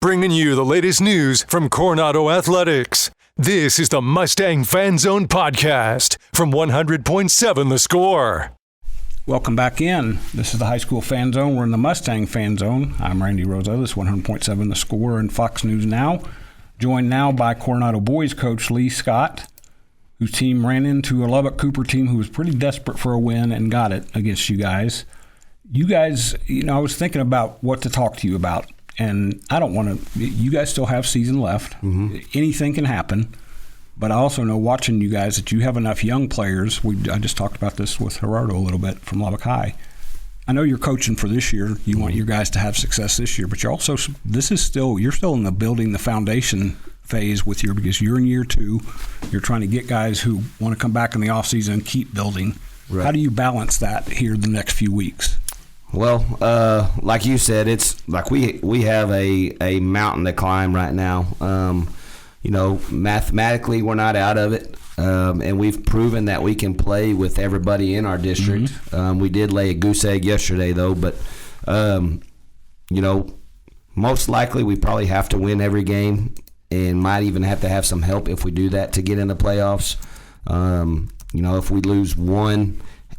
bringing you the latest news from Coronado Athletics. This is the Mustang Fan Zone podcast from 100.7 The Score. Welcome back in. This is the High School Fan Zone. We're in the Mustang Fan Zone. I'm Randy Rosetta. This is 100.7 The Score and Fox News Now. Joined now by Coronado boys coach Lee Scott, whose team ran into a Lubbock Cooper team who was pretty desperate for a win and got it against you guys. You guys, I was thinking about what to talk to you about, and I don't want to – you guys still have season left. Mm-hmm. Anything can happen. But I also know, watching you guys, that you have enough young players. I just talked about this with Gerardo a little bit from Lubbock High. I know you're coaching for this year. You want your guys to have success this year, but you're also you're still in the building the foundation phase with because you're in year 2. You're trying to get guys who want to come back in the off season and keep building. Right. How do you balance that here the next few weeks? Well, like you said, it's like we have a mountain to climb right now. Mathematically, we're not out of it, and we've proven that we can play with everybody in our district. Mm-hmm. We did lay a goose egg yesterday, though, but, most likely we probably have to win every game and might even have to have some help if we do that to get in the playoffs. If we lose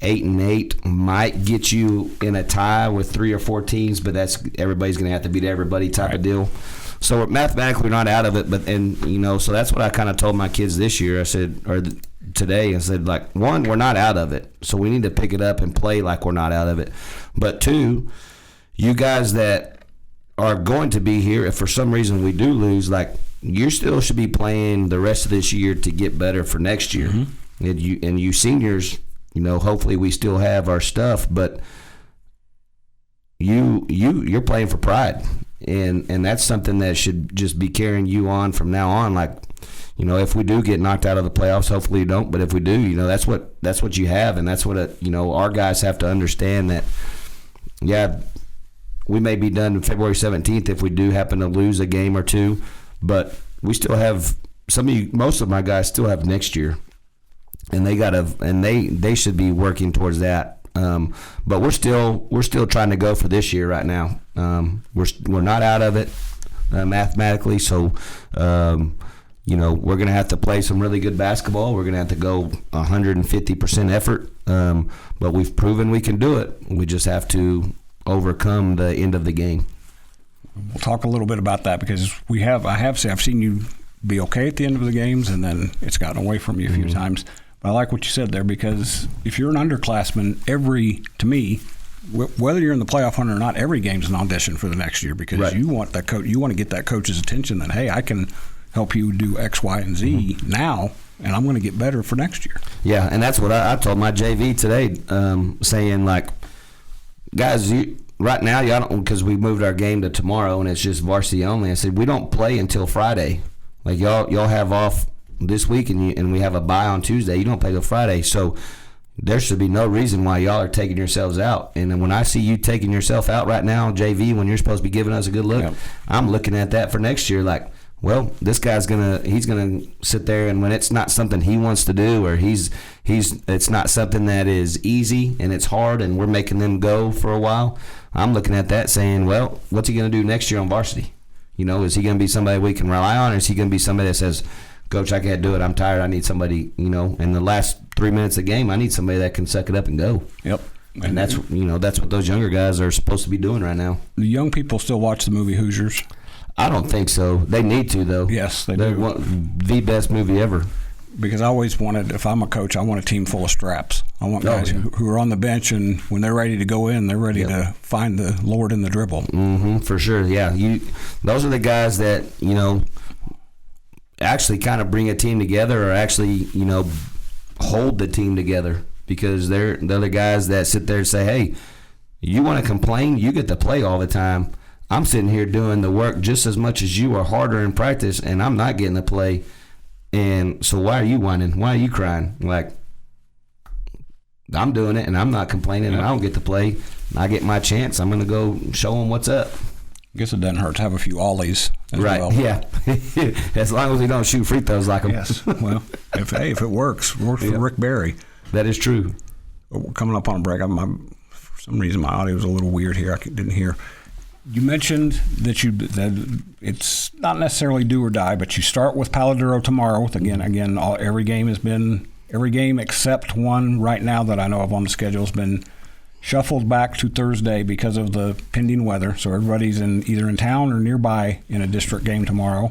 8-8 might get you in a tie with 3 or 4 teams, but everybody's going to have to beat everybody type of deal. So mathematically, we're not out of it, so that's what I kind of told my kids this year. Today, I said, one, we're not out of it, so we need to pick it up and play like we're not out of it. But 2, you guys that are going to be here, if for some reason we do lose, you still should be playing the rest of this year to get better for next year. Mm-hmm. And you seniors, hopefully we still have our stuff, but you're playing for pride. And that's something that should just be carrying you on from now on. If we do get knocked out of the playoffs, hopefully you don't. But if we do, that's what you have, and that's what our guys have to understand that. Yeah, we may be done February 17th if we do happen to lose a game or 2, but we still have most of my guys still have next year, and they should be working towards that. But we're still trying to go for this year right now. We're not out of it mathematically, so we're going to have to play some really good basketball. We're going to have to go 150% effort, but we've proven we can do it. We just have to overcome the end of the game. We'll talk a little bit about that because I've seen you be okay at the end of the games, and then it's gotten away from you a few times. I like what you said there, because if you're an underclassman, to me, whether you're in the playoff hunt or not, every game's an audition for the next year, because you want that coach. You want to get that coach's attention that, hey, I can help you do X, Y, and Z now, and I'm going to get better for next year. Yeah, and that's what I told my JV today, saying guys, right now y'all don't, because we moved our game to tomorrow and it's just varsity only. I said we don't play until Friday. Y'all have off this week, and we have a bye on Tuesday. You don't play till Friday, so there should be no reason why y'all are taking yourselves out. And when I see you taking yourself out right now, JV, when you're supposed to be giving us a good look, I'm looking at that for next year. This guy's he's gonna sit there, and when it's not something he wants to do, or it's not something that is easy and it's hard, and we're making them go for a while, I'm looking at that saying, well, what's he gonna do next year on varsity? Is he gonna be somebody we can rely on, or is he gonna be somebody that says, Coach, I can't do it. I'm tired. I need somebody, in the last 3 minutes of the game, I need somebody that can suck it up and go. Yep. And that's what those younger guys are supposed to be doing right now. Do young people still watch the movie Hoosiers? I don't think so. They need to, though. Yes, they do. The best movie ever. Because I always wanted, if I'm a coach, I want a team full of straps. I want guys who are on the bench, and when they're ready to go in, they're ready to find the Lord in the dribble. Mm-hmm, for sure, yeah. Those are the guys that, actually kind of bring a team together, or actually, hold the team together, because they're the guys that sit there and say, hey, you want to complain? You get to play all the time. I'm sitting here doing the work just as much as you, or harder in practice, and I'm not getting to play. And so why are you whining? Why are you crying? I'm doing it, and I'm not complaining, and I don't get to play. I get my chance. I'm going to go show them what's up. I guess it doesn't hurt to have a few ollies as well. Yeah. As long as we don't shoot free throws like them. Yes. Well, if it works for Rick Barry. That is true. We're coming up on a break. For some reason, my audio was a little weird here. I didn't hear. You mentioned that it's not necessarily do or die, but you start with Paladuro tomorrow. Every game except one right now that I know of on the schedule has been shuffled back to Thursday because of the pending weather. So everybody's either in town or nearby in a district game tomorrow.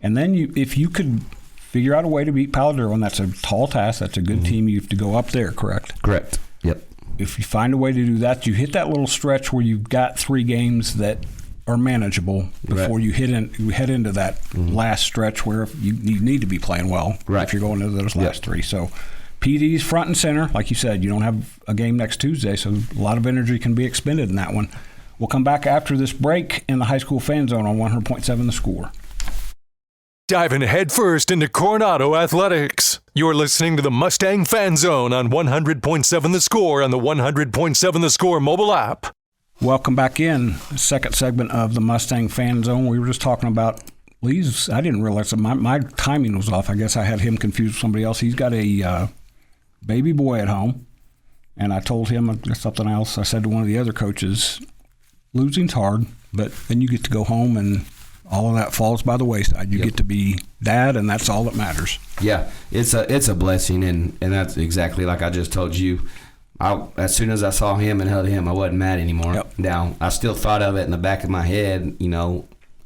And then if you could figure out a way to beat Paladuro, and that's a tall task, that's a good team, you have to go up there, correct? Correct. Yep. If you find a way to do that, you hit that little stretch where you've got 3 games that are manageable before you head into that last stretch where you need to be playing well if you're going into those last 3. So PD's front and center. Like you said, you don't have a game next Tuesday, so a lot of energy can be expended in that one. We'll come back after this break in the High School Fan Zone on 100.7 The Score. Diving headfirst into Coronado athletics. You're listening to the Mustang Fan Zone on 100.7 The Score and the 100.7 The Score mobile app. Welcome back in. Second segment of the Mustang Fan Zone. We were just talking about Lee's. I didn't realize that my timing was off. I guess I had him confused with somebody else. He's got a baby boy at home, and I told him something else. I said to one of the other coaches, losing's hard, but then you get to go home and all of that falls by the wayside. You get to be dad, and that's all that matters. Yeah, it's a blessing, and that's exactly like I just told you. As soon as I saw him and held him, I wasn't mad anymore. Yep. Now, I still thought of it in the back of my head,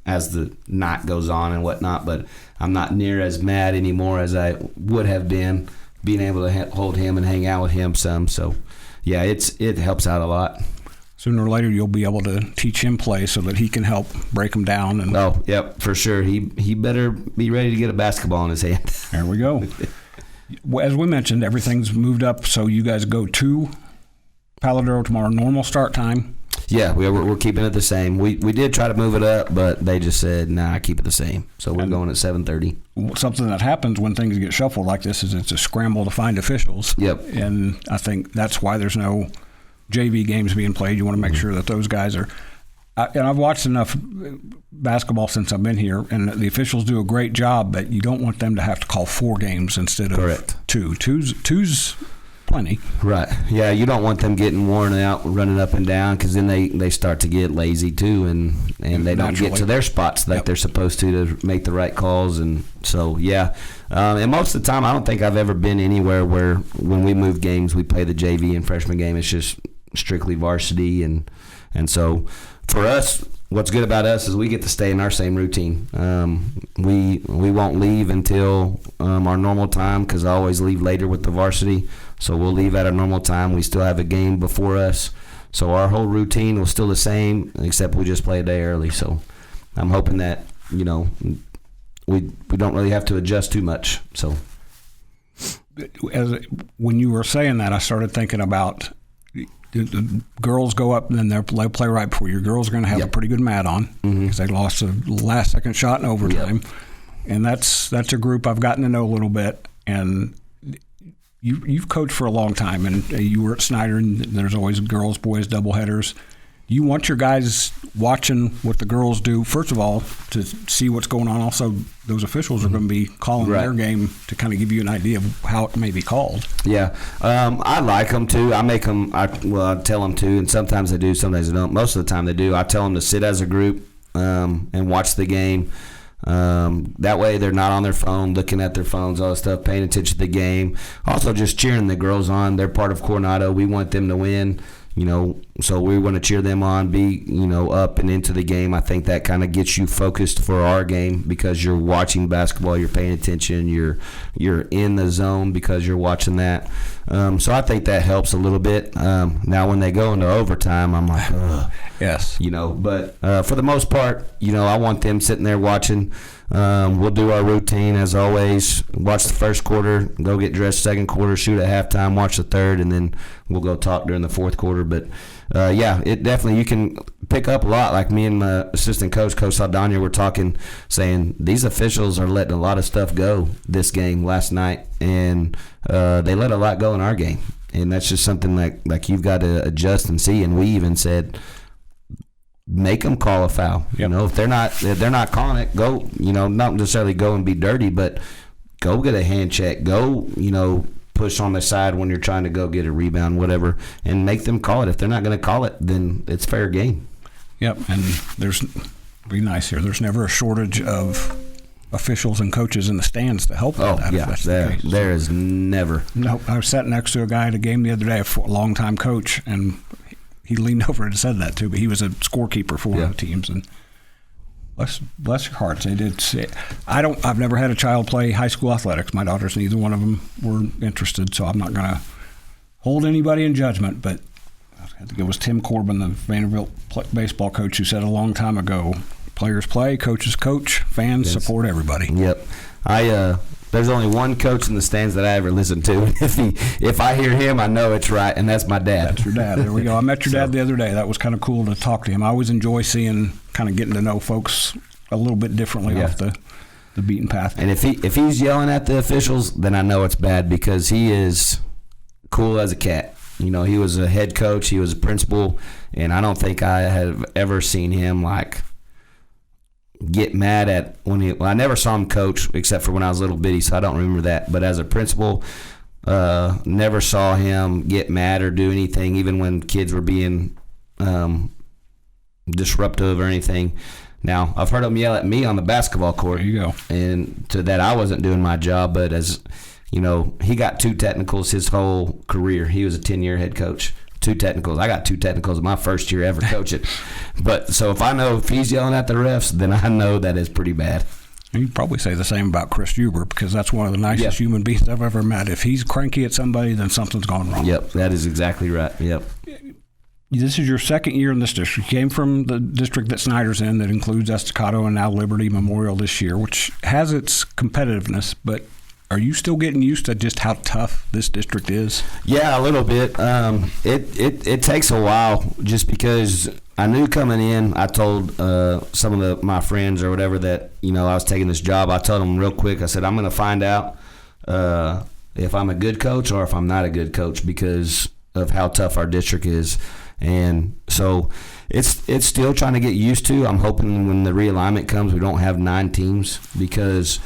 as the night goes on and whatnot, but I'm not near as mad anymore as I would have been being able to hold him and hang out with him some. So, yeah, it helps out a lot. Sooner or later, you'll be able to teach him play so that he can help break them down. And oh, yep, for sure. He better be ready to get a basketball in his hand. There we go. As we mentioned, everything's moved up, so you guys go to Paladuro tomorrow. Normal start time. Yeah, we're keeping it the same. We did try to move it up, but they just said, nah, keep it the same. So we're going at 7:30. Something that happens when things get shuffled like this is it's a scramble to find officials. Yep. And I think that's why there's no JV games being played. You want to make sure that those guys are and I've watched enough basketball since I've been here, and the officials do a great job, but you don't want them to have to call 4 games instead of 2. Two's plenty. Right. Yeah, you don't want them getting worn out, running up and down, because then they start to get lazy too, and they don't get to their spots like they're supposed to make the right calls. And so, yeah. And most of the time, I don't think I've ever been anywhere where when we move games, we play the JV and freshman game. It's just strictly varsity. And so for us, what's good about us is we get to stay in our same routine. We won't leave until our normal time, because I always leave later with the varsity. So we'll leave at our normal time. We still have a game before us. So our whole routine was still the same, except we just play a day early. So I'm hoping that, we don't really have to adjust too much. So when you were saying that, I started thinking about the girls go up and then they'll play right before you. Girls are going to have a pretty good mat on because they lost a last-second shot in overtime. And that's a group I've gotten to know a little bit. And you've coached for a long time, and you were at Snyder, and there's always girls, boys, doubleheaders. You want your guys watching what the girls do, first of all, to see what's going on. Also, those officials are going to be calling their game to kind of give you an idea of how it may be called. Yeah. I like them, too. I tell them to, and sometimes they do, sometimes they don't. Most of the time they do. I tell them to sit as a group and watch the game. That way they're not on their phone, looking at their phones, all that stuff, paying attention to the game. Also, just cheering the girls on. They're part of Coronado. We want them to win. So we want to cheer them on, be, up and into the game. I think that kind of gets you focused for our game because you're watching basketball, you're paying attention, you're in the zone because you're watching that. So I think that helps a little bit. Now when they go into overtime, I'm like, ugh. Yes. But for the most part, I want them sitting there watching. We'll do our routine as always. Watch the first quarter, go get dressed second quarter, shoot at halftime, watch the third, and then we'll go talk during the fourth quarter. But it definitely, you can pick up a lot. Like me and my assistant coach, Coach Saldana, were talking, saying these officials are letting a lot of stuff go this game last night, and they let a lot go in our game, and that's just something like you've got to adjust and see. And we even said, make them call a foul. Yep. If they're not calling it, go. Not necessarily go and be dirty, but go get a hand check. Go, push on the side when you're trying to go get a rebound, whatever, and make them call it. If they're not going to call it, then it's fair game. Yep, and be nice here. There's never a shortage of officials and coaches in the stands to help with that. Yeah, there is never. No, I sat next to a guy at a game the other day, a longtime coach, and he leaned over and said that too. But he was a scorekeeper for one of the teams, and bless your hearts, they did say. I've never had a child play high school athletics. My daughters, neither one of them were interested, so I'm not going to hold anybody in judgment. But I think it was Tim Corbin, the Vanderbilt baseball coach, who said a long time ago, players play, coaches coach, fans support everybody. Yep. There's only one coach in the stands that I ever listen to. If I hear him, I know it's right, and that's my dad. That's your dad. There we go. I met your dad the other day. That was kind of cool to talk to him. I always enjoy kind of getting to know folks a little bit differently off the beaten path. And if he's yelling at the officials, then I know it's bad, because he is cool as a cat. He was a head coach, he was a principal, and I don't think I have ever seen him get mad at I never saw him coach except for when I was a little bitty, so I don't remember that. But as a principal, never saw him get mad or do anything, even when kids were being disruptive or anything. Now, I've heard him yell at me on the basketball court. There you go. And to that, I wasn't doing my job, but as he got 2 technicals his whole career. He was a 10-year head coach. 2 technicals. I got 2 technicals in my first year ever coaching. But so if he's yelling at the refs, then I know that is pretty bad. You'd probably say the same about Chris Huber, because that's one of the nicest human beings I've ever met. If he's cranky at somebody, then something's gone wrong. Yep, that is exactly right. Yep. This is your second year in this district. You came from the district that Snyder's in, that includes Estacado and now Liberty Memorial this year, which has its competitiveness, but are you still getting used to just how tough this district is? Yeah, a little bit. It takes a while, just because I knew coming in. I told some of my friends or whatever that I was taking this job. I told them real quick. I said, I'm going to find out if I'm a good coach or if I'm not a good coach, because of how tough our district is. And so it's still trying to get used to. I'm hoping when the realignment comes, we don't have 9 teams, because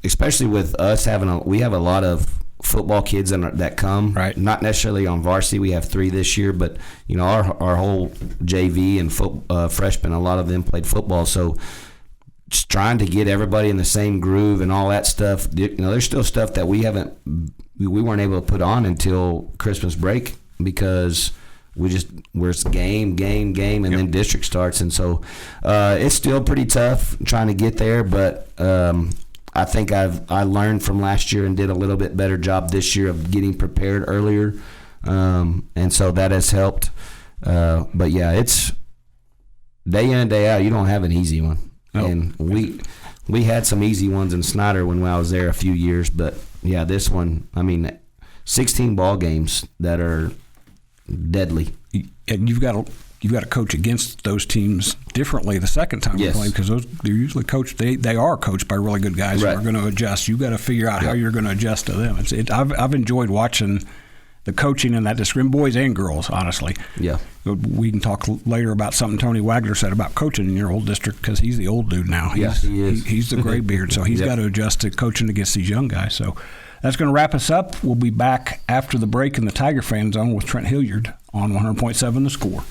especially with us we have a lot of football kids that come. Right. Not necessarily on varsity. We have 3 this year, but our whole JV and freshmen, a lot of them played football. So just trying to get everybody in the same groove and all that stuff. There's still stuff that we weren't able to put on until Christmas break, because we're game, and then district starts, and so it's still pretty tough trying to get there. But I think I learned from last year and did a little bit better job this year of getting prepared earlier, and so that has helped. But yeah, it's day in and day out. You don't have an easy one, and we had some easy ones in Snyder when I was there a few years, but yeah, this one, 16 ball games that are deadly. And you've got to coach against those teams differently the second time you play, because they're usually coached. They are coached by really good guys who are going to adjust. You've got to figure out how you're going to adjust to them. I've enjoyed watching the coaching in that district, boys and girls, honestly. Yeah. We can talk later about something Tony Wagner said about coaching in your old district, because he's the old dude now. He is. He's the gray beard, so he's got to adjust to coaching against these young guys. So that's going to wrap us up. We'll be back after the break in the Tiger Fan Zone with Trent Hilliard on 100.7 The Score.